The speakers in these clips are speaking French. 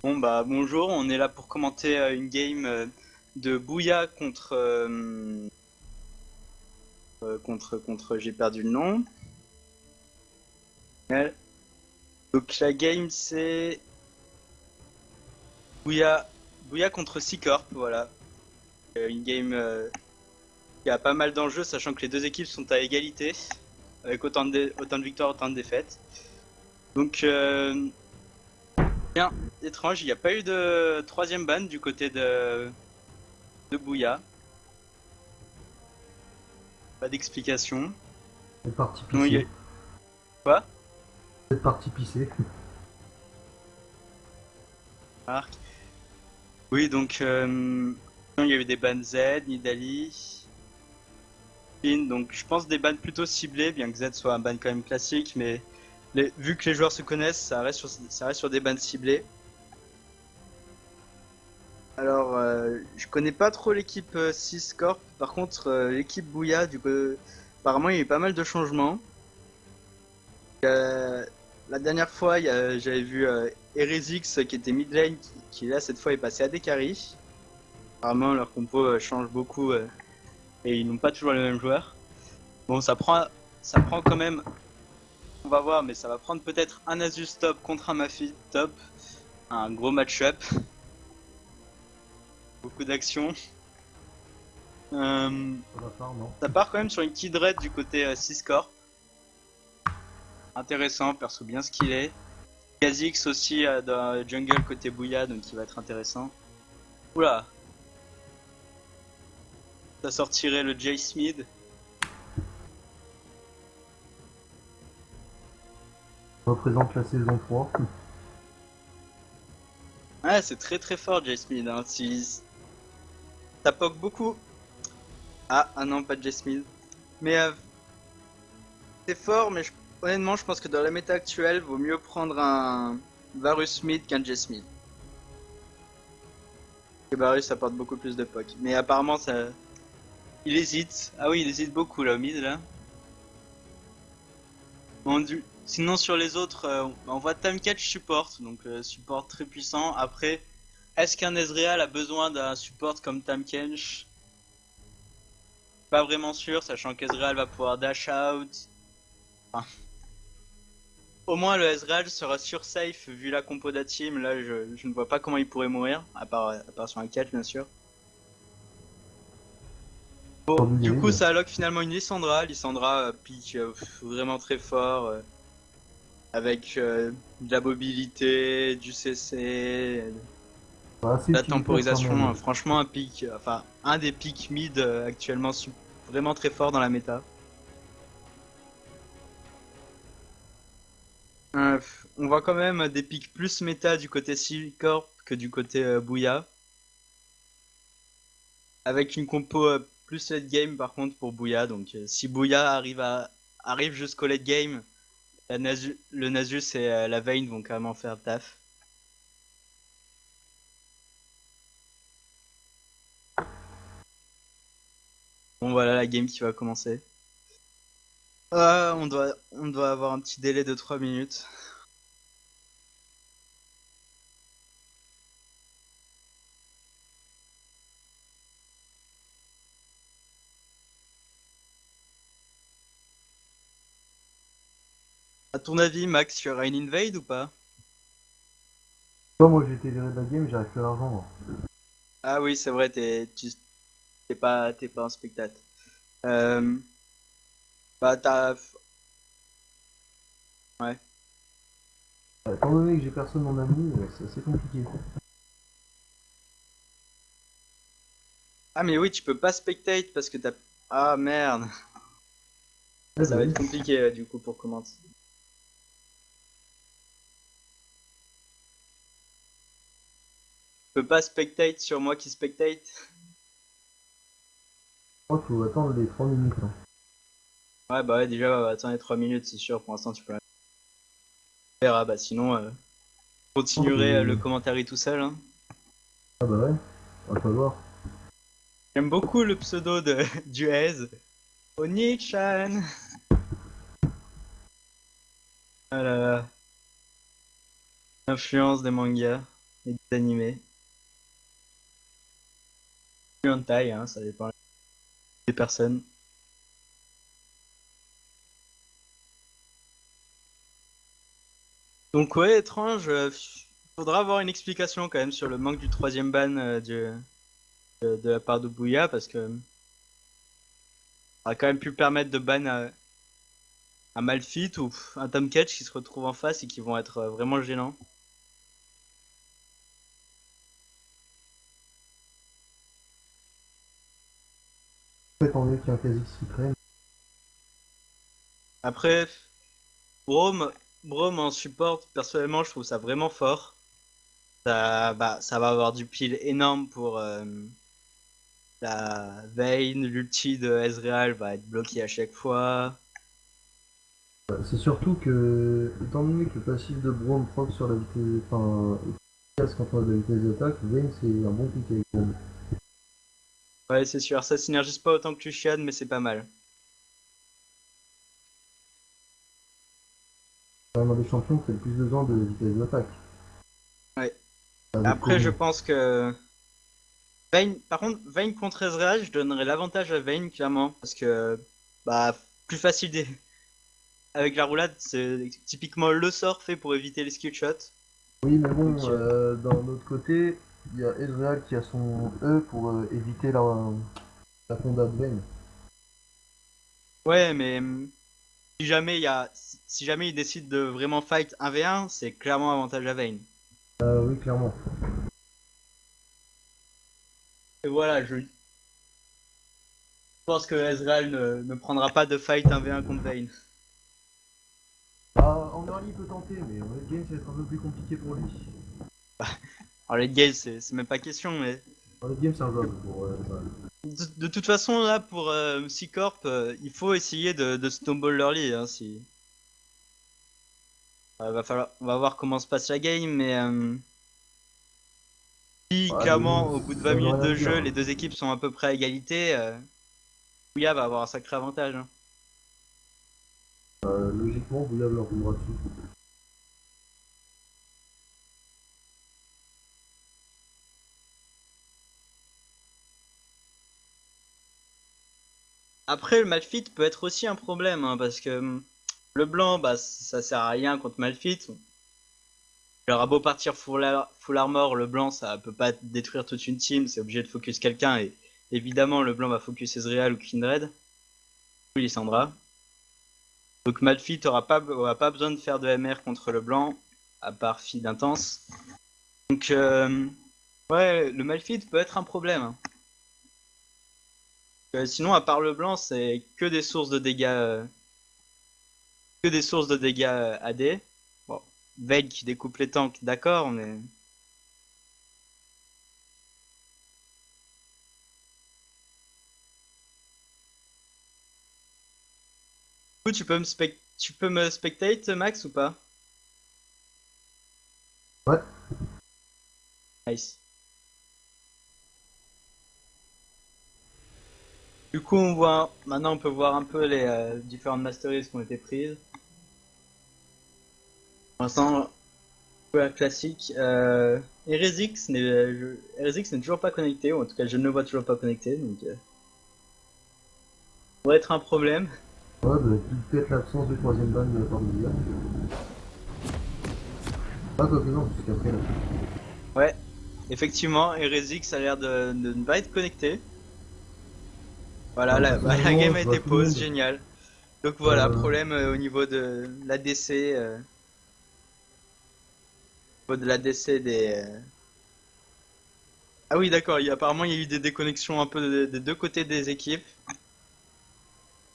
Bon bah bonjour, on est là pour commenter une game de Bouya contre j'ai perdu le nom. Donc la game c'est Bouya contre C-Corp, voilà. Une game qui a pas mal d'enjeux sachant que les deux équipes sont à égalité avec autant de victoires, autant de défaites. Donc bien étrange, il n'y a pas eu de troisième ban du côté de Bouya. Pas d'explication. C'est parti Non, il y a... pisser. Quoi? C'est parti pisser. Marc. Oui, donc il y a eu des bans Z, Nidali, Pin, donc je pense des bans plutôt ciblés, bien que Z soit un ban quand même classique, mais vu que les joueurs se connaissent, ça reste sur des bans ciblés. Alors, je connais pas trop l'équipe 6 Corp, par contre l'équipe Bouya, apparemment il y a eu pas mal de changements. La dernière fois, j'avais vu Eresix qui était mid lane, qui là cette fois est passé à Dekari. Apparemment leur compo change beaucoup et ils n'ont pas toujours les mêmes joueurs. Bon, ça prend quand même, on va voir, mais ça va prendre peut-être un Asus top contre un Mafia top. Un gros match-up. Beaucoup d'action. Ça part quand même sur une Kidred du côté 6 Corp. Intéressant, perso bien skillé. Kha'Zix aussi dans jungle côté Bouya, donc il va être intéressant. Oula, ça sortirait le Jay Smith. Représente la saison 3. Ouais, c'est très très fort Jay Smith. Hein. Ça poke beaucoup. Ah non, pas de Jay Smith. Mais c'est fort, mais honnêtement, je pense que dans la méta actuelle, vaut mieux prendre un Varus Smith qu'un Jay Smith. Parce que Varus apporte beaucoup plus de poke. Mais apparemment, il hésite. Ah oui, il hésite beaucoup là au mid là. Sinon sur les autres, on voit Tamcatch support, donc support très puissant. Après, est-ce qu'un Ezreal a besoin d'un support comme Tamkench? Pas vraiment sûr, sachant qu'Ezreal va pouvoir dash out. Enfin, au moins le Ezreal sera sur safe vu la compo d'Ateam. Là, je ne vois pas comment il pourrait mourir, à part sur un catch bien sûr. Bon, du coup, ça alloque finalement une Lissandra. Lissandra pique vraiment très fort. Avec de la mobilité, du CC, de la temporisation, franchement un des pics mid actuellement vraiment très fort dans la méta. On voit quand même des pics plus méta du côté C-Corp que du côté Bouya. Avec une compo plus late game par contre pour Bouya, donc si Bouya arrive jusqu'au late game, le Nasus et la Vayne vont carrément faire le taf. Bon voilà la game qui va commencer. On doit avoir un petit délai de 3 minutes. À ton avis, Max, tu auras une invade ou pas? Moi j'ai été viré de la game, j'arrive plus à l'argent moi. Ah oui, c'est vrai, t'es pas un spectateur. Bah t'as... Ouais. Étant donné que j'ai personne en ami, c'est assez compliqué. Ah mais oui, tu peux pas spectate parce que t'as... Ah merde. Ça va être compliqué du coup pour commencer. Tu peux pas spectate sur moi qui spectate? Moi faut attendre les 3 minutes. Hein. Ouais bah ouais, déjà, attends les 3 minutes, c'est sûr, pour l'instant tu peux... On verra, bah sinon, continuerai le commentaire tout seul. Hein. Ah bah ouais, on va pas voir. J'aime beaucoup le pseudo du Hez. Oni-chan. Ah là là. Influence des mangas. et des animés. Plus en taille, hein, ça dépend des personnes. Donc ouais, étrange. Faudra avoir une explication quand même sur le manque du troisième ban de la part de Bouya parce que ça a quand même pu permettre de ban un Malphite ou un Tom Catch qui se retrouvent en face et qui vont être vraiment gênants. Étant donné qu'il y a un quasi suprême. Après, Braum, Braum en support, personnellement, je trouve ça vraiment fort. Ça va avoir du pile énorme pour la Vayne, l'ulti de Ezreal va être bloqué à chaque fois. C'est surtout que, étant donné que le passif de Braum proc sur la vitesse, enfin, efficace quand on a de la vitesse d'attaque, Vayne c'est un bon pick avec Braum. Ouais, c'est sûr, ça synergise pas autant que Lucian, mais c'est pas mal. C'est vraiment des champions qui a le plus besoin de vitesse d'attaque. Ouais. Avec Après, je Kogu. pense que Vayne, par contre, Vayne contre Ezreal, je donnerais l'avantage à Vayne, clairement, parce que, bah, plus facile avec la roulade, c'est typiquement le sort fait pour éviter les skill shots. Oui, mais bon, Donc, d'un autre côté, il y a Ezreal qui a son E pour éviter la conda de Vayne. ouais, mais si jamais il décide de vraiment fight 1v1, c'est clairement avantage à Vayne. Oui, clairement. Et voilà, je pense que Ezreal ne prendra pas de fight 1v1 contre Vayne. Ah, en early il peut tenter, mais en late game ça va être un peu plus compliqué pour lui. Alors les games, c'est même pas question, mais En late game c'est un jouable pour Ezreal. de toute façon, là, pour C-Corp, il faut essayer de snowball l'early, hein, si... on va voir comment se passe la game, mais si Ah, clairement, au bout de 20 ça veut minutes rien de dire, jeu, hein. les deux équipes sont à peu près à égalité, Ouya va avoir un sacré avantage, hein. Logiquement, Bouillab leur roulera dessus. Après, le Malphite peut être aussi un problème, hein, parce que le blanc, bah, ça sert à rien contre Malphite. Il aura beau partir full armor, le blanc, ça peut pas détruire toute une team, c'est obligé de focus quelqu'un, et évidemment, le blanc va focus Ezreal ou Kindred, ou Lissandra. Donc Malphite aura pas besoin de faire de MR contre le blanc, à part feed intense. Donc, ouais, le Malphite peut être un problème, hein. Sinon, à part le blanc, c'est que des sources de dégâts, AD. Bon, Vayne qui découpe les tanks, d'accord, mais du coup, tu peux me spectate, Max, ou pas? Ouais. Nice. Du coup, maintenant on peut voir un peu les différentes masteries qui ont été prises. Pour l'instant, la classique. Herésix n'est toujours pas connecté, ou en tout cas je ne le vois toujours pas connecté, donc ça pourrait être un problème. Ouais, bah, peut-être l'absence de troisième ban de la part de Bouillab. Ah, quoi que non, puisqu'après, là. Ouais, effectivement, Herésix a l'air de ne pas être connecté. Voilà, Ah, la personnellement, game a je vois été tout le pause, monde. génial. Donc voilà, Euh, problème au niveau de l'ADC, au niveau de l'ADC des. Ah oui, d'accord, apparemment il y a eu des déconnexions un peu des deux côtés des équipes.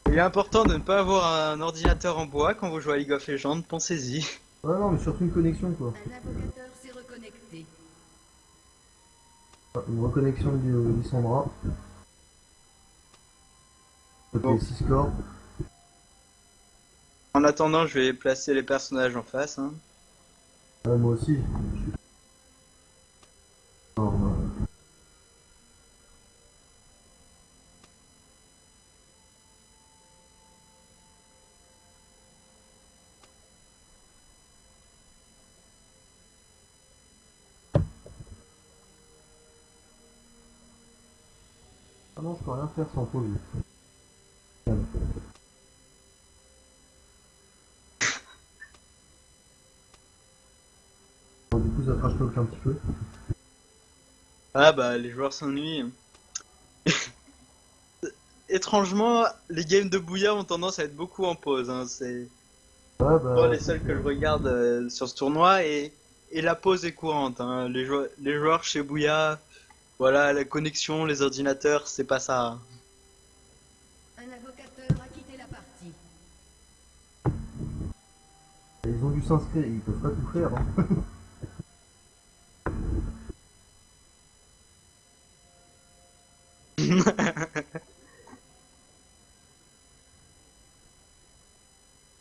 Il est important de ne pas avoir un ordinateur en bois quand vous jouez à League of Legends, pensez-y. ouais, non, mais surtout une connexion, quoi. Un invocateur s'est reconnecté. Ah, une reconnexion de Lissandra. Côté Bon, 6 scores. en attendant, je vais placer les personnages en face, hein. Moi aussi. Alors, non, je peux rien faire sans pause. Bon, du coup, ça trash talk un petit peu. Ah bah les joueurs s'ennuient. Étrangement, les games de Bouya ont tendance à être beaucoup en pause. Hein. C'est Ouais, pas bah, les seuls que je regarde sur ce tournoi et la pause est courante. Hein. Les joueurs chez Bouya, voilà, la connexion, les ordinateurs, c'est pas ça. Un invocateur a quitté la partie. ils ont dû s'inscrire, ils peuvent pas tout faire. Hein.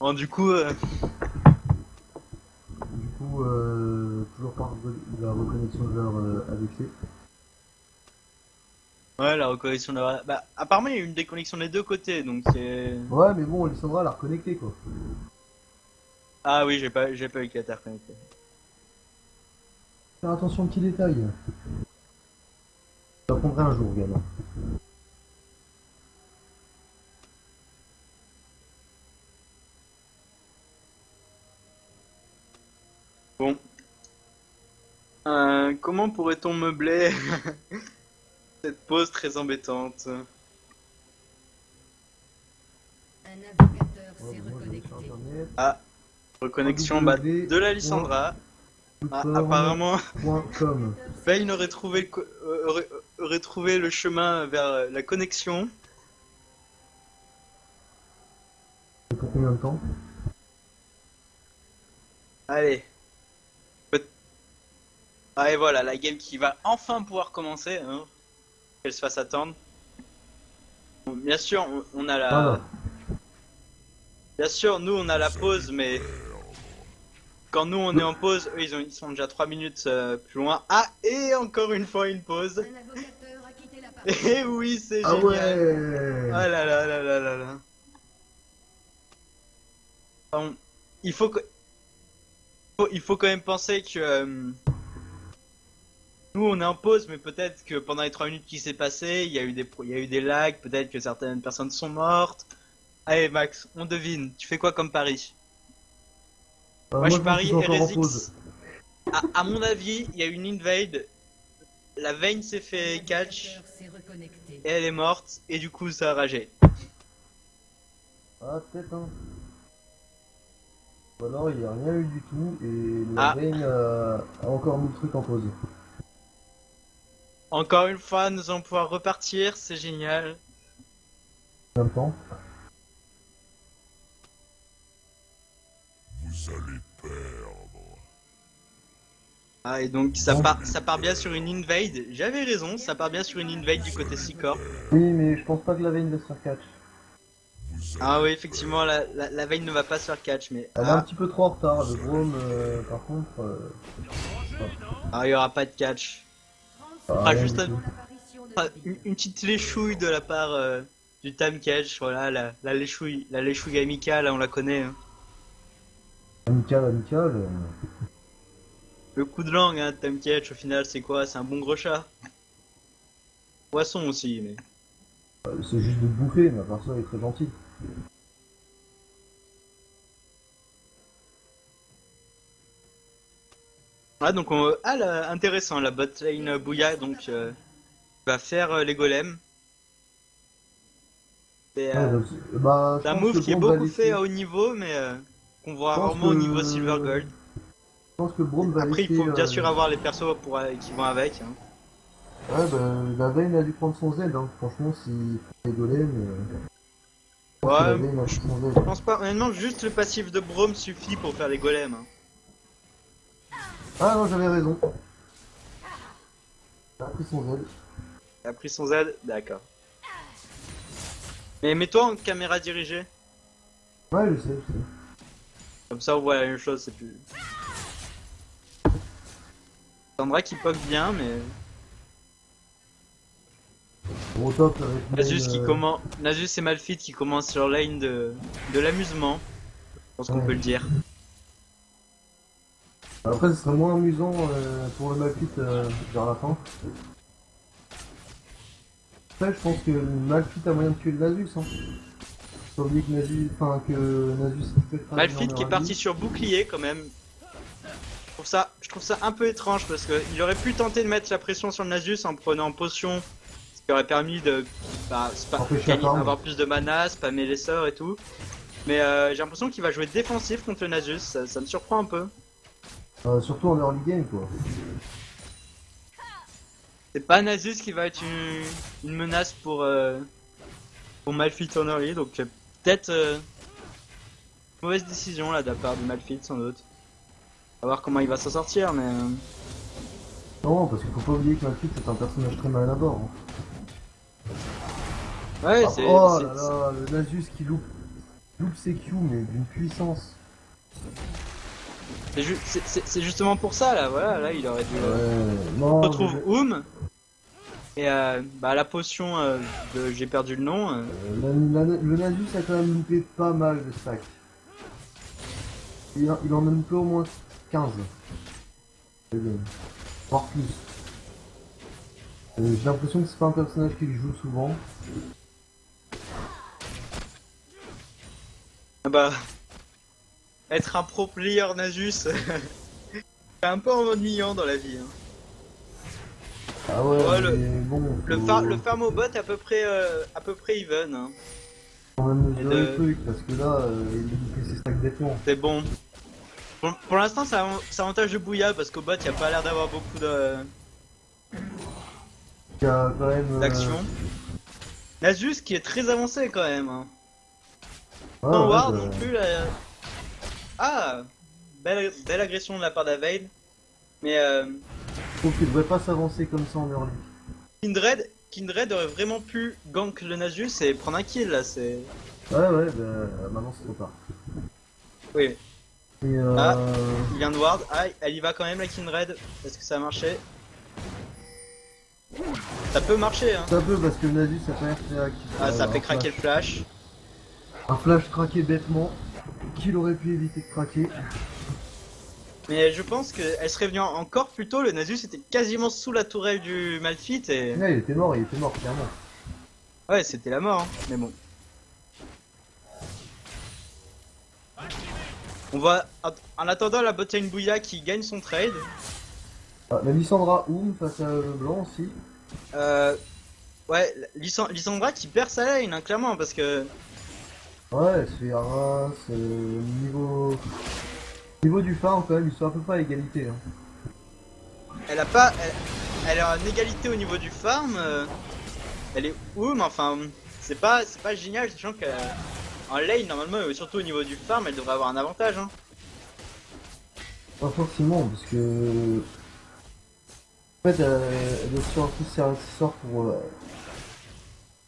Bon, du coup, Du coup, toujours par la reconnexion de leur ADC. ouais, la reconnexion de la... Bah, apparemment, il y a eu une déconnexion des deux côtés, donc c'est... Ouais, mais bon, Lissandra l'a reconnecté quoi. Ah oui, j'ai pas eu qu'à interconnecter. Faire attention aux petits détails. J'apprendrai un jour, gamin. Bon. Comment pourrait-on meubler cette pause très embêtante? Un invocateur Ouais, s'est moi, je vais sur reconnecté. internet. Ah, reconnexion bah, www. de la Lissandra. Ah, apparemment, .com. Vayne aurait trouvé, aurait trouvé le chemin vers la connexion. Et pour combien de temps? Allez. Ah et voilà, la game qui va enfin pouvoir commencer. Hein. Qu'elle se fasse attendre. Bon, bien sûr, on a la... Voilà. Bien sûr, nous on a la pause, mais... Quand nous on est en pause, eux ils sont déjà 3 minutes plus loin. Ah, et encore une fois une pause. Un invocateur a quitté la partie. Et oui, c'est Ah génial. ouais. Ah là là là là là là. Bon, il faut que... il faut quand même penser que nous on est en pause, mais peut-être que pendant les 3 minutes qui s'est passé, il y a eu des lags, peut-être que certaines personnes sont mortes. Allez Max, on devine, tu fais quoi comme pari? Moi je pense parie qu'ils sont encore en RSX. pause. À mon avis, il y a une invade, la Vayne s'est fait catch L'invocateur s'est reconnecté. et elle est morte, et du coup ça a ragé. Ah, peut-être, hein. Ou alors, il n'y a rien eu du tout et la Ah. Vayne a encore mis le truc en pause. Encore une fois, nous allons pouvoir repartir, c'est génial. En même temps. Vous allez perdre. Ah, et donc ça part bien sur une invade. J'avais raison, ça part bien sur une invade du côté Seacorp. Oui, mais je pense pas que la Vayne va se faire catch. Ah oui, effectivement, la Vayne ne va pas se faire catch, mais Elle est un petit peu trop en retard. Le Brome, par contre. il y aura pas de catch. Ah, Ah, rien juste du un- tout. L'apparition de Ah, Vayne. une petite léchouille de la part du time catch, voilà, la léchouille amicale, on la connaît. Hein. Amical, amical. Le coup de langue, hein, time catch, au final, c'est quoi? C'est un bon gros chat. Poisson aussi, mais... C'est juste de bouffer, mais à part ça, il est très gentil. Ah, donc, intéressant, la bot lane Bouya, donc, va faire les golems. C'est Ouais, donc, bah, je un pense move que qui est Brome va beaucoup laisser- fait à haut niveau, mais qu'on voit Je pense rarement au que- niveau Silver Gold. Je pense que Brome va Après, laisser. il faut bien sûr avoir les persos qui vont avec. Hein. Ouais, bah, la Vayne a dû prendre son Z, hein. Franchement, s'il fait des golems. Je pense que la Ouais, Vayne a pris son Z. je pense pas. Honnêtement, juste le passif de Braum suffit pour faire les golems. Hein. Ah non, j'avais raison. Il a pris son Z. Il a pris son Z, d'accord. Mais mets-toi en caméra dirigée. Ouais, je sais. Comme ça, on voit la même chose, c'est plus. Sandra qui poke bien, mais. Bon, au top avec Nasus Vayne, Nasus et Malphite qui commencent leur lane de l'amusement. Je pense qu'on Ouais. peut le dire. Après, ce serait moins amusant pour le Malphite vers la fin. Après, je pense que Malphite a moyen de tuer le Nasus, hein. Faut pas oublier que Nasus est très fragile Malphite en qui est early. parti sur bouclier quand même. Je trouve ça un peu étrange parce qu'il aurait pu tenter de mettre la pression sur le Nasus en prenant potion, ce qui aurait permis de Empêcher la farm. avoir plus de mana, spammer les sorts et tout. Mais j'ai l'impression qu'il va jouer défensif contre le Nasus, ça me surprend un peu. Surtout en early game, quoi. C'est pas Nasus qui va être une menace pour Malphite en early, donc peut-être mauvaise décision là de la part de Malphite sans doute. On va voir comment il va s'en sortir, mais Non, parce qu'il faut pas oublier que Malphite c'est un personnage très mal à bord. Hein. ouais, Ah, c'est oh là là, le Nasus qui loupe ses Q, mais d'une puissance. c'est justement pour ça là, voilà, là il aurait dû. Non, On retrouve et la potion de j'ai perdu le nom. le Nasus a quand même loupé pas mal de stacks. Il en a loupé au moins 15. Voire plus. J'ai l'impression que c'est pas un personnage qu'il joue souvent. Ah bah être un pro player Nasus, c'est un peu ennuyant dans la vie. Hein. Ah ouais, Ouais, mais bon. Le farm au bot est à peu près even. Hein. Faut quand même mesurer Et le truc, parce que là, il a loupé ses stacks d'éplons. C'est bon. Pour l'instant, c'est avantage de Bouya parce qu'au bot, il n'y a pas l'air d'avoir beaucoup Il y a quand même. d'action. Nasus qui est très avancé quand même. Hein. Ouais, Sans ouais, ward bah, non plus. Ah, belle agression de la part d'Avail. Mais je trouve qu'il devrait pas s'avancer comme ça en early. Kindred aurait vraiment pu gank le Nasus et prendre un kill là. C'est. Ouais, bah maintenant c'est trop tard. Oui. Et Ah. Il vient de ward. Ah, elle y va quand même la Kindred. Est-ce que ça a marché? Ça peut marcher hein. ça peut parce que le Nasus a quand même fait Ça fait craquer le flash. un flash craqué bêtement, qu'il aurait pu éviter de craquer. Mais je pense qu'elle serait venue encore plus tôt, le Nasus était quasiment sous la tourelle du Malphite et... Là, il était mort, clairement. Ouais, c'était la mort, hein. Mais bon. On va... En attendant la botlane Bouya qui gagne son trade. Ah, la Lissandra face à Leblanc aussi. Ouais, Lissandra qui perd sa lane, hein, clairement, parce que... Ouais, elle se fait harass, niveau du farm quand même, ils sont à peu près à égalité. Hein. Elle a pas... Elle est en égalité au niveau du farm. Elle est enfin... C'est pas génial, sachant qu'en lane, normalement, et surtout au niveau du farm, elle devrait avoir un avantage, hein. Pas forcément, parce que... En fait, elle doit sur un coup ses accessoires pour...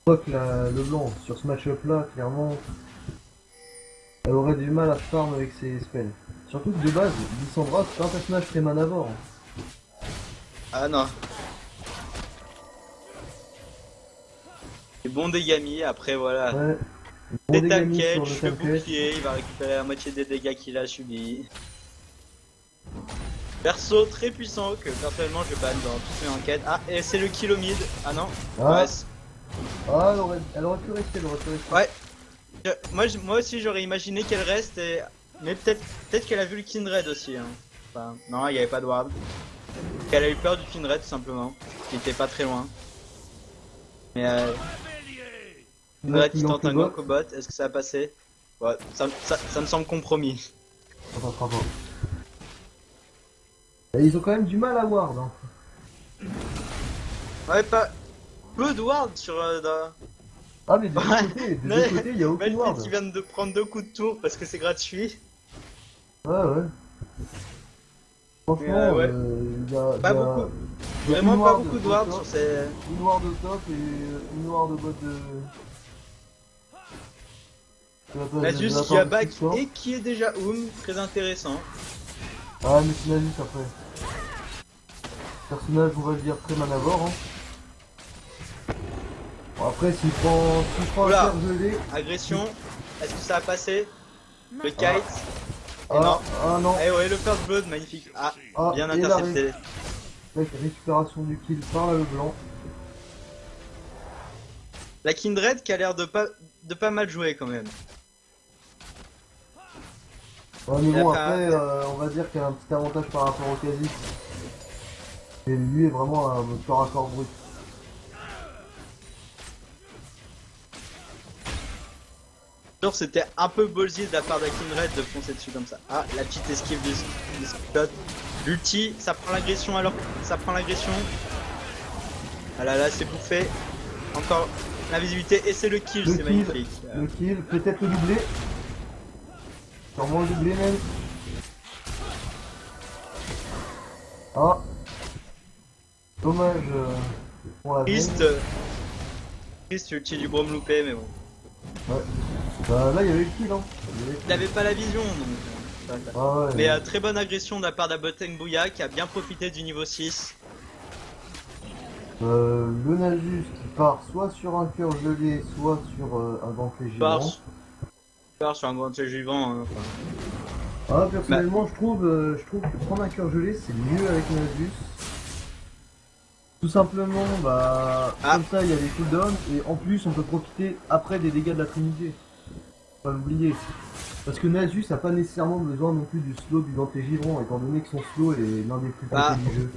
proc Leblanc. Sur ce match-up là, clairement... Elle aurait du mal à farm avec ses spells. Surtout que de base, Lissandra c'est pas un personnage très manavore. Hein. Ah non. Et bon dégâts mis, après voilà. Ouais. Des Bon dégâts mis sur tank le bouclier, il va récupérer la moitié des dégâts qu'il a subis. Perso très puissant que personnellement je banne dans toutes mes enquêtes. Ah, et c'est le kill au mid. Ah non. Ah, Ouais. ah elle aurait pu rester, Ouais. Moi aussi j'aurais imaginé qu'elle reste, mais peut-être qu'elle a vu le Kindred aussi. Hein. Enfin, non, il n'y avait pas de ward. Qu'elle a eu peur du Kindred tout simplement, qui était pas très loin. Mais Kindred qui tente un gank au bot, est-ce que ça a passé? Ouais, ça me semble compromis. Ça passera pas. Et ils ont quand même du mal à ward. Hein. Ouais, pas peu de ward sur Ah mais des deux côtés, il y a aucune ward. qui vient de prendre 2 coups de tour parce que c'est gratuit. Ouais. Franchement, ouais. Pas beaucoup. Vraiment pas beaucoup de ward sur ces... Une ward de top et une ward de bot de... Nasus qui a back et qui est déjà très intéressant. Ah mais c'est Nasus après. Personnage on va le dire très manavore. Hein. Bon, après s'il prend un fer gelé... Agression, est-ce que ça a passé? Le kite non. Eh ouais, le first blood, magnifique. Bien et intercepté. Avec récupération du kill par la Leblanc. La Kindred qui a l'air de pas mal jouer quand même. Ouais, mais Il a bon, pas- après, on va dire qu'il y a un petit avantage par rapport au Kha'Zix. Et lui est vraiment un corps à corps brut. Genre c'était un peu ballsy de la part de la Kindred de foncer dessus comme ça. Ah, la petite esquive du Scott. L'ulti, ça prend l'agression alors. Ça prend l'agression. Ah là là, c'est bouffé. Encore l'invisibilité et c'est le kill, Le c'est kill, magnifique. le kill, peut-être le doublé. Sûrement le doublé même. Ah. Dommage pour la Triste. veine. Triste ulti du Brom loupé, mais bon. Ouais. Bah là il y avait le kill hein. Il avait pas la vision donc. Ah ouais. Mais très bonne agression de la part d'Aboteng Bouya qui a bien profité du niveau 6. Le Nasus qui part soit sur un cœur gelé, soit sur un gantelet Part, géant. part sur un grand jeu vivant. Hein, enfin. Ah, personnellement, je trouve que prendre un cœur gelé, c'est mieux avec Nasus. Tout simplement, bah, Ah. comme ça, il y a des cooldowns, et en plus, on peut profiter après des dégâts de la Trinité. Faut pas l'oublier. Parce que Nasus a pas nécessairement besoin non plus du slow du gantelet givrant, étant donné que son slow est l'un des plus Ah. comptés du jeu.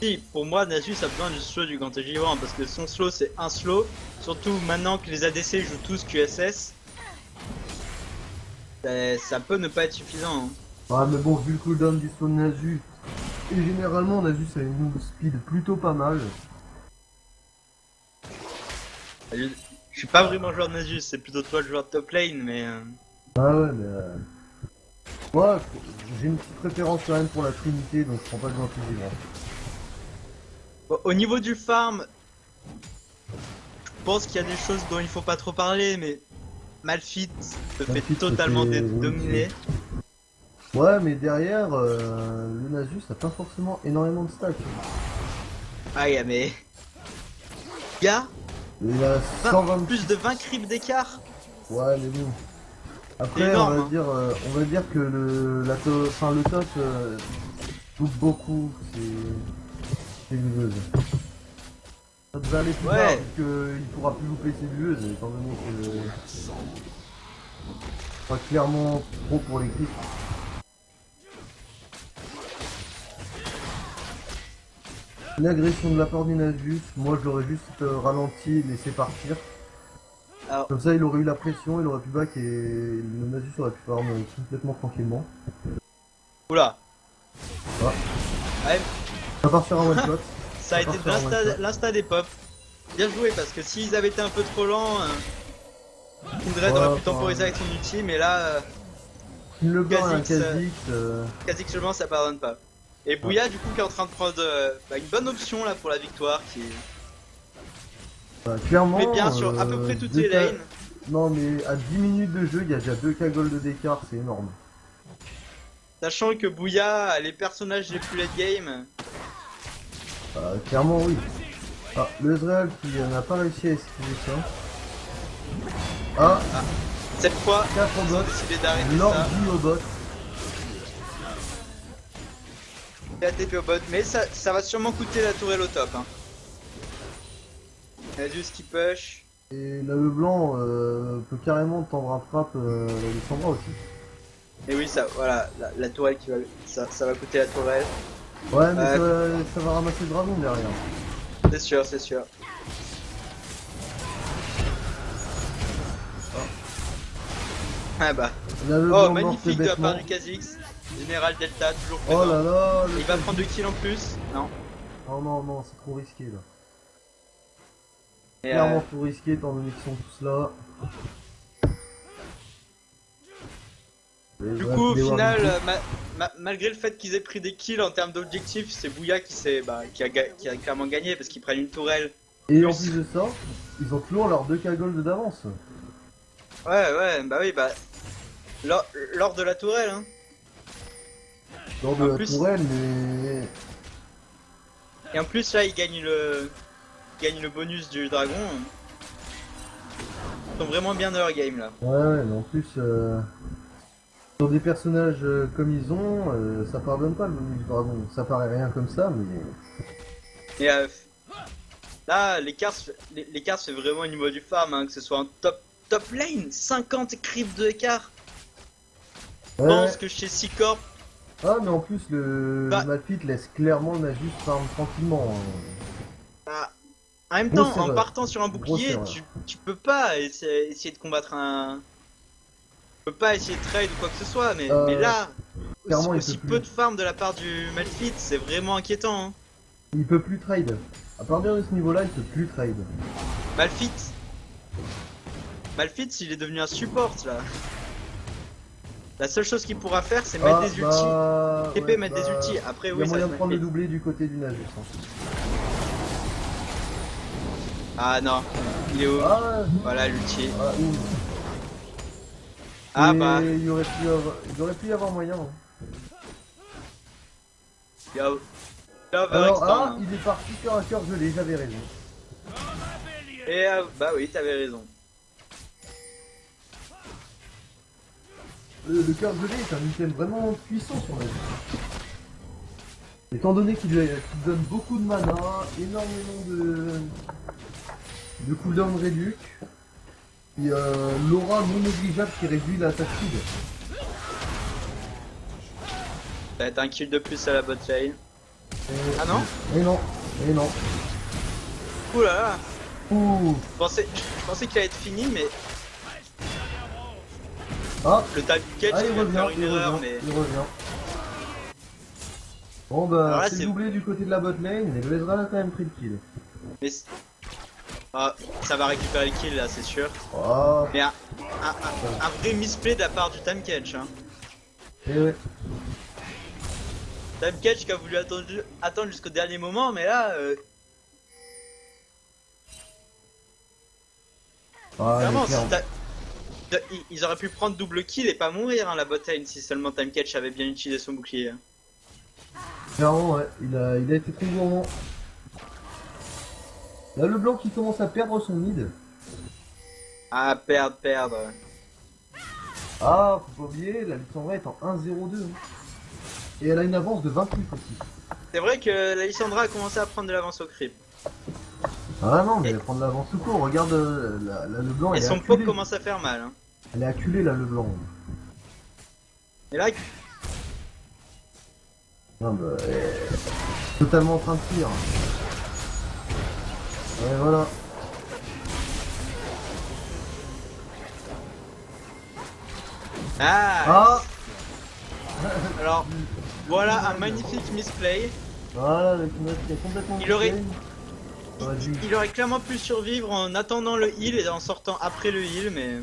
Si, pour moi, Nasus a besoin du slow du Ganté Givant parce que son slow c'est un slow. Surtout maintenant que les ADC jouent tous QSS. Ça peut ne pas être suffisant. Hein. Ah, mais bon, vu le cooldown du slow de Nasus, et généralement, Nasus a une move speed plutôt pas mal. Je suis pas vraiment joueur de Nasus, c'est plutôt toi le joueur de top lane, mais. Ah ouais, mais moi, j'ai une petite préférence quand même pour la Trinité, donc je prends pas le gantelet givrant. Bon, au niveau du farm, je pense qu'il y a des choses dont il faut pas trop parler, mais Malphite se fait Malphite, totalement c'était- oui, dominer. Ouais, mais derrière, le Nasus a pas forcément énormément de stacks. Ah, yeah, mais. Gars, Il a 120... plus de 20 creeps d'écart. Ouais, mais bon. Après, C'est énorme, on va dire que le top loupe beaucoup, c'est buveuse. Ça devait aller plus Ouais. tard, vu qu'il pourra plus louper ses buveuses, étant donné que... Pas clairement trop pour les griffes. Une agression de la part du Nasus, moi je l'aurais juste ralenti et laissé partir. Alors, Comme ça il aurait eu la pression, il aurait pu back et le Nasus aurait pu farm complètement tranquillement. oula. Ah. Ouais, Ça part sur un one shot. ça a été de l'insta des pop. Bien joué parce que s'ils avaient été un peu trop lents, Kindred Ouais, aurait pu temporiser avec son ulti, mais là, Le blanc et un Kha'Zix, Kha'Zix. Kha'Zix seulement ça pardonne pas. Et Bouya du coup qui est en train de prendre une bonne option là pour la victoire, qui Clairement. met bien sur à peu près toutes les lanes. Non mais à 10 minutes de jeu, il y a déjà 2K gold d'écart, c'est énorme. Sachant que Bouya a les personnages les plus late game. Clairement oui. Ah, le Ezreal qui n'a pas réussi à esquiver ça. Ah, Cette fois, 4 ils ont bot. décidé d'arrêter ça. L'orgie au bot. Et ATP au bot, mais ça va sûrement coûter la tourelle au top. Hein. Nasus qui push. Et là le blanc peut carrément tendre un frappe la Lissandra aussi. Et oui, ça, voilà, la tourelle qui va, ça va coûter la tourelle. Ouais mais ça va ramasser le dragon derrière. C'est sûr, c'est sûr. Ah bah. Là, le Oh, blanc magnifique de morte la part bêtement. du Kha'Zix. Général Delta, toujours Oh présent. là là, Il va prendre 2 kills en plus. Non. Oh non, non, c'est trop risqué là. Et, Clairement trop risqué étant donné qu'ils sont tous là. du coup, au final, malgré le fait qu'ils aient pris des kills en termes d'objectifs, c'est Bouya qui a clairement gagné parce qu'ils prennent une tourelle. Et en plus de ça, ils ont toujours leurs 2K gold d'avance. Ouais, bah oui, bah. Lors de la tourelle, hein. Lors de En la plus- tourelle, mais... Et en plus, là, ils gagnent le bonus du dragon. Ils sont vraiment bien dans leur game là. Ouais, mais en plus, sur des personnages comme ils ont, ça pardonne pas le bonus du dragon. Ça paraît rien comme ça, mais... Et Là, les cartes c'est vraiment au niveau du farm, hein, que ce soit en top lane, 50 creeps de écart. Je Ouais. pense que chez Seacorp, Ah, mais en plus, le Bah. Malphite laisse clairement le Nasus farm tranquillement. bah, en même Grosse temps, en erreur. partant sur un Grosse bouclier, erreur. tu peux pas essayer de combattre un... Tu peux pas essayer de trade ou quoi que ce soit, mais là, clairement, il aussi peut peu plus. de farm de la part du Malphite, c'est vraiment inquiétant. Hein. Il peut plus trade. À partir de ce niveau-là, il peut plus trade. Malphite, il est devenu un support là. La seule chose qu'il pourra faire, c'est mettre des ultis. TP, ouais, mettre des ultis. Après, Il y oui, a ça moyen se de prendre le met. doublé du côté du Nasus. Hein. Ah non, il est où? Ah, Voilà l'ulti. ah, ouh. Ah Et bah, il aurait pu y avoir moyen. Hein. il y a Alors, overextend, hein. il est parti sur un cœur gelé, j'avais raison. Et bah oui, t'avais raison. Le cœur gelé est un item vraiment puissant sur la vie. Étant donné qu'il donne beaucoup de mana, énormément de cooldown réduc, et l'aura non négligeable qui réduit l'attaque speed. Ça va être un kill de plus à la bot lane. Ah non? Et non, et non. Ouh là là. Ouh. Je pensais qu'il allait être fini, mais Ah, le time catch ah, il il vient de faire revient, une erreur, mais... il revient. Bon Alors bah, là, c'est c'est- doublé du côté de la bot lane, mais le Ezreal a quand même pris le kill. mais ah, ça va récupérer le kill là, c'est sûr. Oh, Mais un vrai misplay de la part du time catch. Hein. et ouais. Time catch qui a voulu attendre jusqu'au dernier moment, mais là, Ah, vraiment, clairement. ils auraient pu prendre double kill et pas mourir hein, la bot lane si seulement time catch avait bien utilisé son bouclier. Clairement, ouais, il a été très gourmand. Là, le blanc qui commence à perdre son mid. Ah, perdre. Ah, faut pas oublier, la Lissandra est en 1-0-2. Hein. Et elle a une avance de 28 aussi. C'est vrai que la Lissandra a commencé à prendre de l'avance au creep. Ah non, mais elle prend de l'avance tout court. Regarde, là, le blanc, Et elle est son acculée. poke commence à faire mal. Hein. Elle est acculée, là, le blanc. Et là, Non, bah, elle est totalement en train de tirer. Ouais, voilà. ah, Ah, alors, voilà un magnifique misplay. voilà, avec une autre qui est complètement Il aurait- misplay. Vas-y. Il aurait clairement pu survivre en attendant le heal et en sortant après le heal, mais...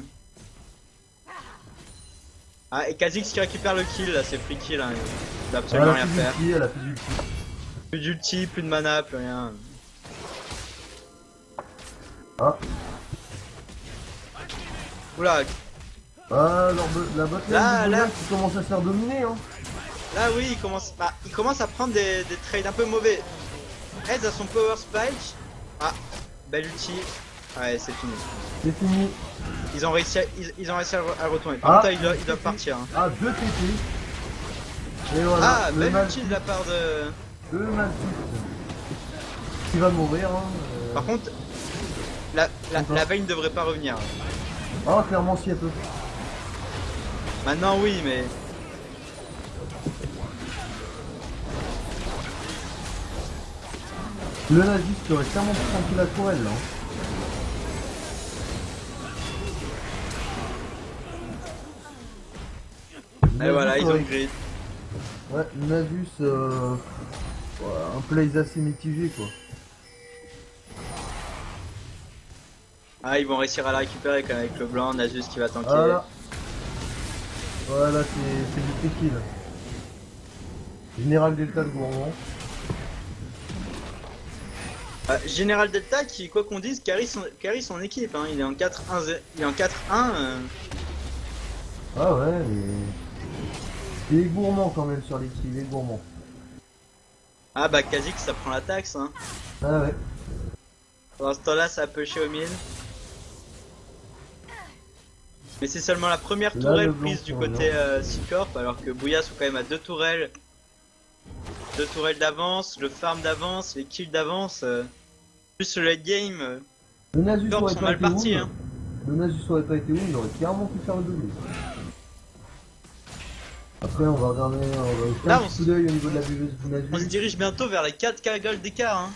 Ah, et Kha'Zix qui récupère le kill, là, c'est free kill, hein. Il peut absolument rien faire. Elle a plus d'ulti. Plus d'ulti, plus de mana, plus rien. Ah, Oula, ah la bot Là, lane du là. Goliath qui commence à se faire dominer, hein. là oui, il commence à prendre des trades un peu mauvais. Aide à son power spike. Ah, belle ulti. Ouais, c'est fini. C'est fini. Ils ont réussi à le retourner. Ah, Par contre, là, ils doivent partir. Hein. Ah, 2 TP. Et voilà, Ah, le belle mal ulti de la part de... le mal qui va mourir, hein. Par contre, la Vayne devrait pas revenir. Ah, clairement, si elle peut. Maintenant, oui, mais... Le Nasus qui aurait clairement pu prendre la tourelle, là. Et voilà, ils ont aurait- grid. Ouais, le Nasus, un plays assez mitigé, quoi. Ah, ils vont réussir à la récupérer quand même avec le blanc, Nasus qui va tanker. Voilà. Voilà, c'est du free kill. Général Delta de gourmand. Général Delta qui, quoi qu'on dise, carry son équipe. Hein. Il est en 4-1. Il est en 4-1. Ah ouais, mais... Il est gourmand quand même sur les kills, il est gourmand. Ah bah Kha'Zix ça prend la taxe. Hein. Ah ouais. Pour l'instant là, ça a pusher au mid. Mais c'est seulement la première Là, tourelle le blanc prise du qui côté Seacorp, alors que Bouya sont quand même à 2 tourelles. 2 tourelles d'avance, le farm d'avance, les kills d'avance. Plus le late game, Le Nasus Torps aurait sont pas mal été partis, wound. hein. Le Nasus aurait pas été wound, il aurait clairement pu faire le double. Après, on va regarder, on va jeter Là, un petit coup d'œil au niveau de la buveuse du on se Nasus. dirige bientôt vers les 4 cagages d'écart. Hein.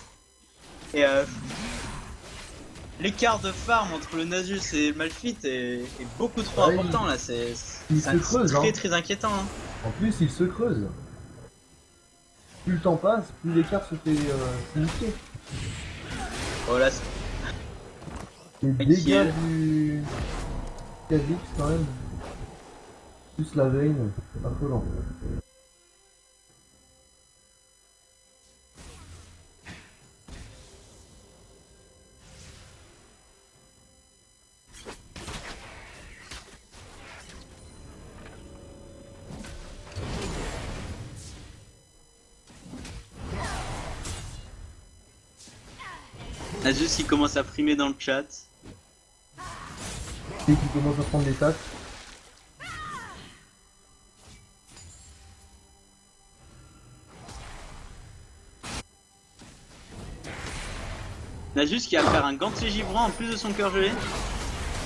Et l'écart de farm entre le Nasus et le Malphite est beaucoup trop Ouais, important là, c'est il se creuse, très hein. très inquiétant. Hein. En plus, il se creuse. Plus le temps passe, plus l'écart se fait signifier. Oh là, Les Ok. dégâts du Kha'Zix quand même. Plus la veine, affolant. Nasus il commence à primer dans le chat. Et qui commence à prendre des tâches. Nasus qui va faire un gantier givrant en plus de son cœur gelé.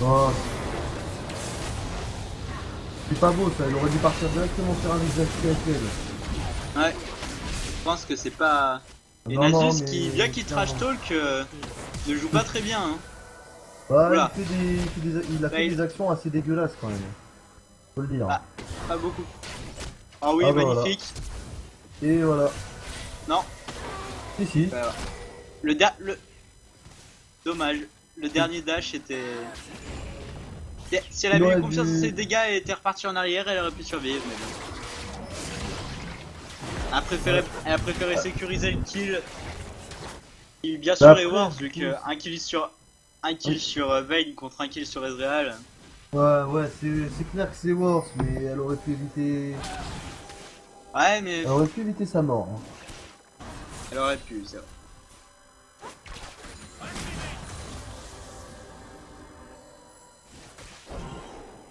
Oh. C'est pas beau ça, il aurait dû partir directement sur un visage spirituel. Ouais. Je pense que c'est pas. Et Non, non, Nasus mais- qui, bien qu'il trash talk, ne joue pas très bien. Hein. Ouais, Oula. il a Bah, fait il- des actions assez dégueulasses quand même. Faut le dire. Ah. Pas beaucoup. Ah oui, Ah bah magnifique. Et voilà. Non. Si, si. Bah, le. Dommage. Le dernier dash était. Si elle Il avait eu aurait confiance dû- en ses dégâts et était repartie en arrière, elle aurait pu survivre. Mais bon. Elle a préféré sécuriser le kill. Et bien sûr, Bah, après, Ewars, du vu coup, que un kill sur Vayne contre un kill sur Ezreal. Ouais, c'est clair que c'est worse, mais elle aurait pu éviter. Ouais, mais Elle aurait pu éviter sa mort. Hein. elle aurait pu, c'est vrai.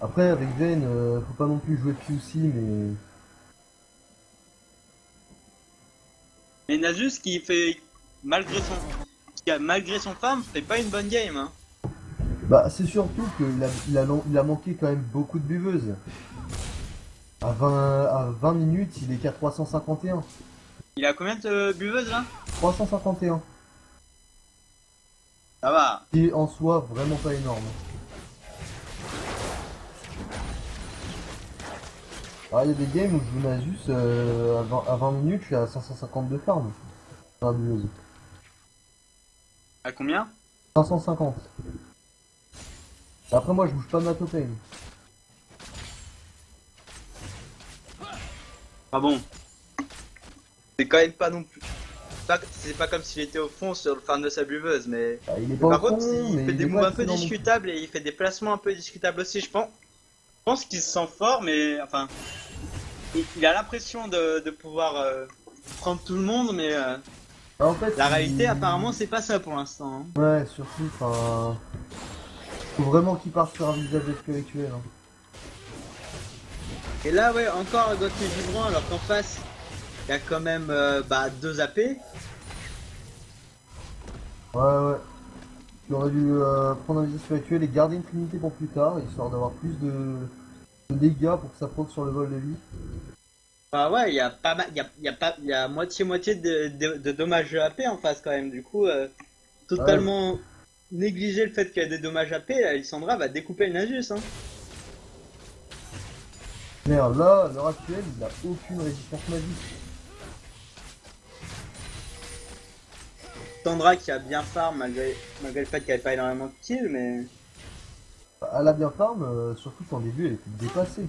Après, avec Vayne, faut pas non plus jouer QC, mais. Mais Nasus qui fait malgré son farm fait pas une bonne game. Hein. Bah, c'est surtout qu'il a manqué quand même beaucoup de buveuses. À 20 minutes, il est qu'à 351. Il a combien de buveuses là? 351. Ça va. Qui est en soi vraiment pas énorme. Alors, il y a des games où je joue Nasus à 20 minutes, je suis à 552 farm. Sur la buveuse. À combien? 550. Après, moi, je bouge pas de ma top lane. Ah bon. C'est quand même pas non plus. C'est pas comme s'il était au fond sur le farm de sa buveuse, mais. Bah, il est pas Par au contre, fond, il mais fait il des est moves pas un peu excellent non plus. discutables et il fait des placements un peu discutables aussi, je pense. Je pense qu'il se sent fort, mais enfin. Il a l'impression de pouvoir prendre tout le monde, mais Ah, en fait, la réalité, apparemment, c'est pas ça pour l'instant. Hein. Ouais, surtout, enfin. Faut vraiment qu'il parte sur un visage spirituel. Hein. Et là, ouais, encore un Gauthier Givrant, alors qu'en face, il y a quand même 2 AP. Ouais. Tu aurais dû prendre un visage spirituel et garder une trinité pour plus tard, histoire d'avoir plus de dégâts pour que ça proc sur le vol de vie. Bah ouais, il y a pas mal, il y a moitié-moitié de dommages AP en face quand même. Du coup, totalement négliger le fait qu'il y a des dommages AP, là, Lissandra va découper le Nasus. Hein. Merde, là, à l'heure actuelle, il a aucune résistance magique. Lissandra qui a bien farm malgré le fait qu'elle avait pas énormément de kills, mais. Elle a bien farm, surtout qu'en début, elle était dépassée.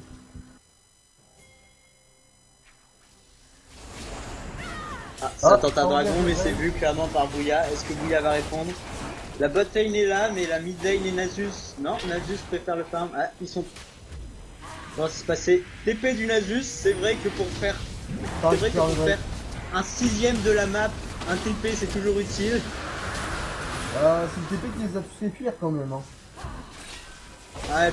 Ah, ça tente un oh, dragon, merde, mais ouais. c'est vu clairement par Bouya. Est-ce que Bouya va répondre? La bot lane est là, mais la mid lane et Nasus. Non, Nasus préfère le farm. Ah, ils sont. Bon, c'est passé. TP du Nasus, c'est vrai que pour faire. C'est vrai que pour faire un 6ème de la map, un TP c'est toujours utile. Ah, c'est le TP qui les a tous fait fuir quand même. Hein. Ouais.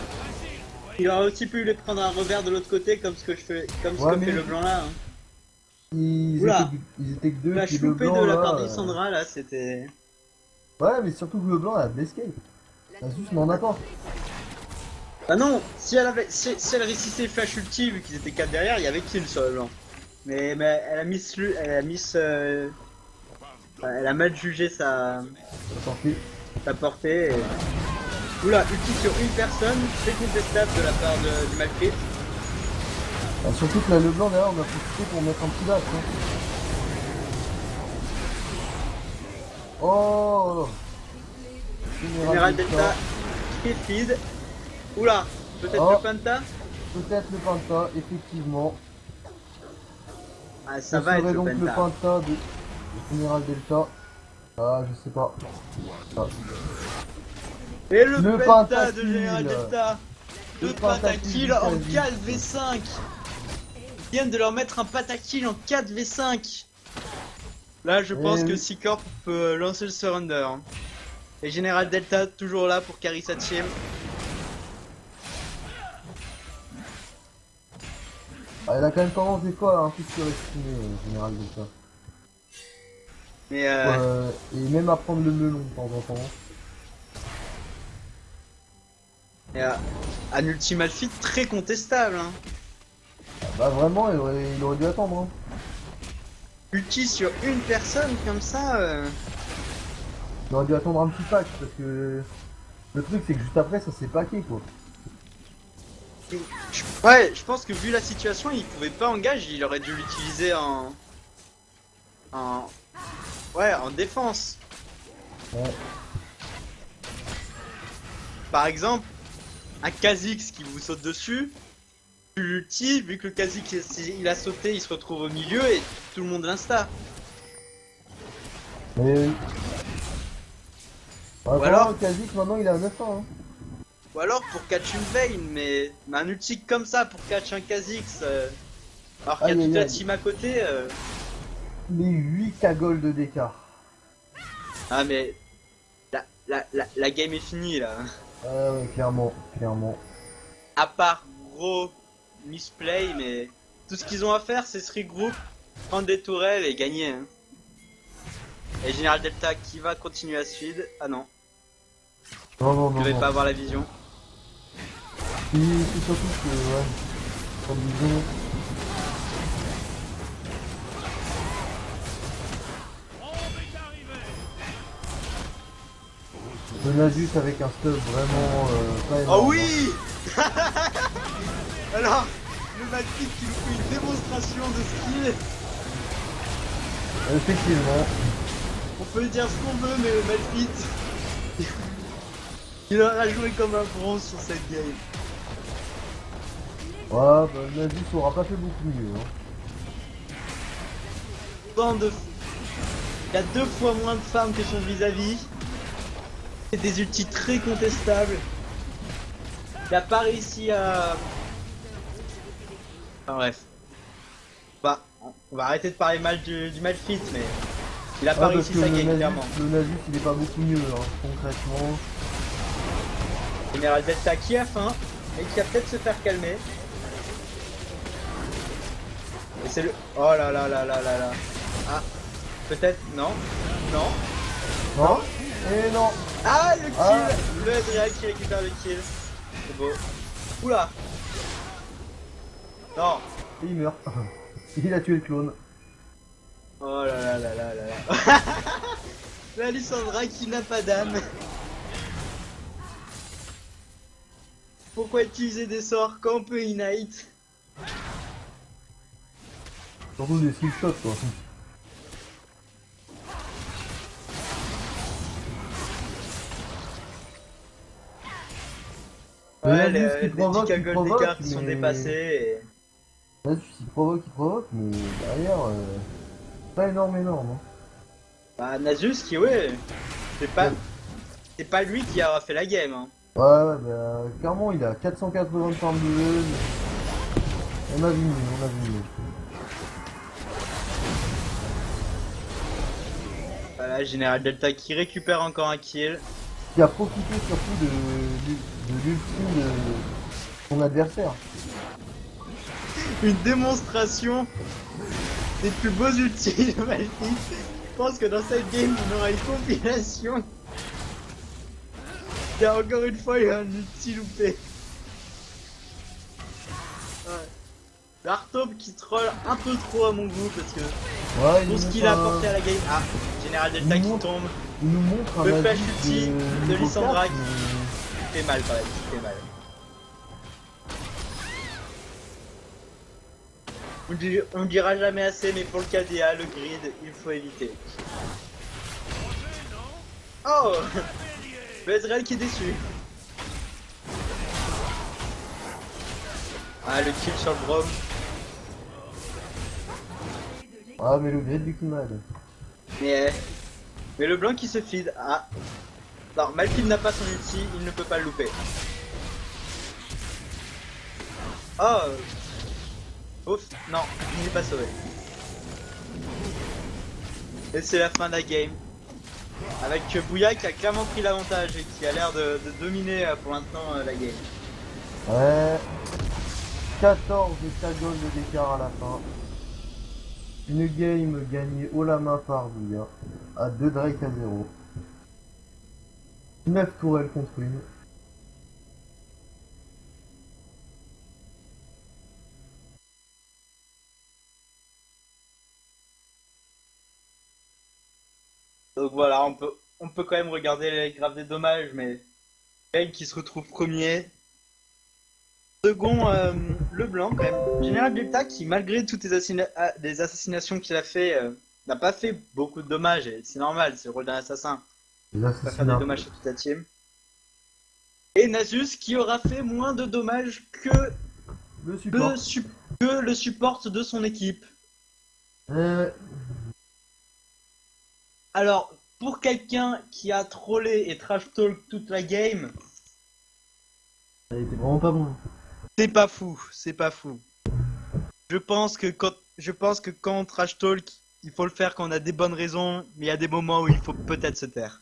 Il aurait aussi pu les prendre un revers de l'autre côté, comme ce que je fais, comme ce Ouais, que mais- fait le blanc là. Hein. Ils Oula. étaient que deux, La puis le choupée blanc, de la là, part d'Issandra là, c'était. Ouais, mais surtout que le blanc a de l'escape. Nasus n'en a pas. Ah non, si elle avait, si elle réussissait flash ulti vu qu'ils étaient 4 derrière, il y avait kill sur le blanc. Mais elle a elle a mal jugé Tant pis. sa portée. Oula, ulti sur une personne, c'est contestable de la part du Malphite. Ah, surtout que là, le blanc derrière, on a profité pour mettre un petit dash. Hein. Oh Général Delta, qui feed. Oula, peut-être Oh. le Penta. Peut-être le Penta, effectivement. Ah, ça Ça va être serait le donc le Penta. Penta de Général Delta. Ah, je sais pas. Ah. Et le Le Penta Penta de kill. Général Delta. Le Le Penta Pentakill kill en du 4v5. Ils viennent de leur mettre un Pentakill en 4v5. Là, je pense Eh que oui. Seacorp peut lancer le surrender. Hein. Et Général Delta toujours là pour carry sa team. Ah, elle a quand même tendance des fois à un peu surestimer Général Delta. Mais Et même à prendre le melon de temps en temps. et, un ultimate fit très contestable. Hein. Bah vraiment, il aurait dû attendre. Hein. Ulti sur une personne comme ça. Il aurait dû attendre un petit pack parce que le truc c'est que juste après ça s'est packé quoi. Ouais, je pense que vu la situation, il pouvait pas engager, il aurait dû l'utiliser en défense. Ouais. Par exemple, un Kha'Zix qui vous saute dessus, tu l'ulti, vu que le Kha'Zix il a sauté, il se retrouve au milieu et tout le monde l'insta. Mais ouais, Ou alors- le Kha'Zix maintenant il est à 900 hein. Ou alors pour catch une Vayne, mais un ulti comme ça pour catch un Kha'Zix, alors qu'il y a Aïe, toute aïe, la aïe. team à côté. Les 8 cagoles de d'écart. Ah mais la game est finie là. Ah ouais, clairement, clairement. À part gros misplay, mais tout ce qu'ils ont à faire c'est se regrouper, prendre des tourelles et gagner. Hein. Et Général Delta qui va continuer à se feed. Ah non, Non, non, je non. vais non. pas avoir la vision. C'est surtout que, ouais, comme disons, le Nasus avec un stuff vraiment pas énorme. Oh oui. Alors, le Malphite qui nous fait une démonstration de skill. Hein. Effectivement. On peut dire ce qu'on veut, mais le Malphite, il aura joué comme un bronze sur cette game. Ouais, bah, le Nasus aura pas fait beaucoup mieux. Hein. Il a 2 fois moins de farm que son vis-à-vis. C'est des ultis très contestables. Il a pas réussi à... Enfin bref. Bah, on va arrêter de parler mal du Malphite, mais... Il a pas Ouais, parce réussi que sa le game, Nasus, clairement. le Nasus il est pas beaucoup mieux, hein, concrètement. Général Delta qui a faim, et qui va peut-être se faire calmer. Et c'est le... Oh là là là là là là. Ah, peut-être... Non. Non. Non. Et non. Ah, le kill. Ah. Le Adria qui récupère le kill. C'est beau. Oula. Non. Et il meurt. Il a tué le clone. Oh là là là là là là. La Lissandra qui n'a pas d'âme. Pourquoi utiliser des sorts quand on peut Ignite? Surtout des skill shots quoi. Ouais, Nasus les qui provoque, 10 il gold provoque, d'écart qui sont mais- dépassés. Nasus il provoque, mais derrière, pas énorme. Hein. Bah, Nasus qui, ouais. C'est pas lui qui a fait la game. Hein. Ouais, bah, clairement il a 480 de farm de level. On a vu mieux. Voilà, Général Delta qui récupère encore un kill. Qui a profité surtout de l'ultime de son adversaire. Une démonstration des plus beaux ultimes de Malphite. Je pense que dans cette game, on aura une compilation Et encore une fois, il y a un ulti loupé. Ouais. Dartop qui troll un peu trop à mon goût parce que Ouais, pour ce qu'il a apporté à la game. Ah, Général Delta qui tombe. Il nous montre un Le avis flash ulti de niveau Lissandra 4, qui fait mal quand même, qui fait mal. On dira jamais assez, mais pour le KDA, le grid, il faut éviter. Oh, le Ezreal qui est déçu. Ah, le kill sur le Brom. Ah, mais le grid du Kimad. Mais le blanc qui se feed. Ah. Non, Malphite n'a pas son ulti, il ne peut pas le louper. Oh. Ouf, non, il n'est pas sauvé. Et c'est la fin de la game. Avec Bouya qui a clairement pris l'avantage et qui a l'air de dominer pour l'instant la game. Ouais. 14 et 4 goals d'écart à la fin. Une game gagnée haut la main par Bouya. À 2 Drake à 0. 9 tourelles contre une. Donc voilà, on peut quand même regarder les graphes des dommages, mais Kane qui se retrouve premier. Second, le blanc quand même. Général Delta qui, malgré toutes les assassinations qu'il a fait, n'a pas fait beaucoup de dommages. Et c'est normal, c'est le rôle d'un assassin. Les Il va faire des assassinats. dommages sur toute la team. Et Nasus qui aura fait moins de dommages que Le support. le support de son équipe. Alors, pour quelqu'un qui a trollé et trash talk toute la game, Ça a été vraiment pas bon. c'est pas fou, c'est pas fou. Je pense que quand on trash talk, il faut le faire quand on a des bonnes raisons, mais il y a des moments où il faut peut-être se taire.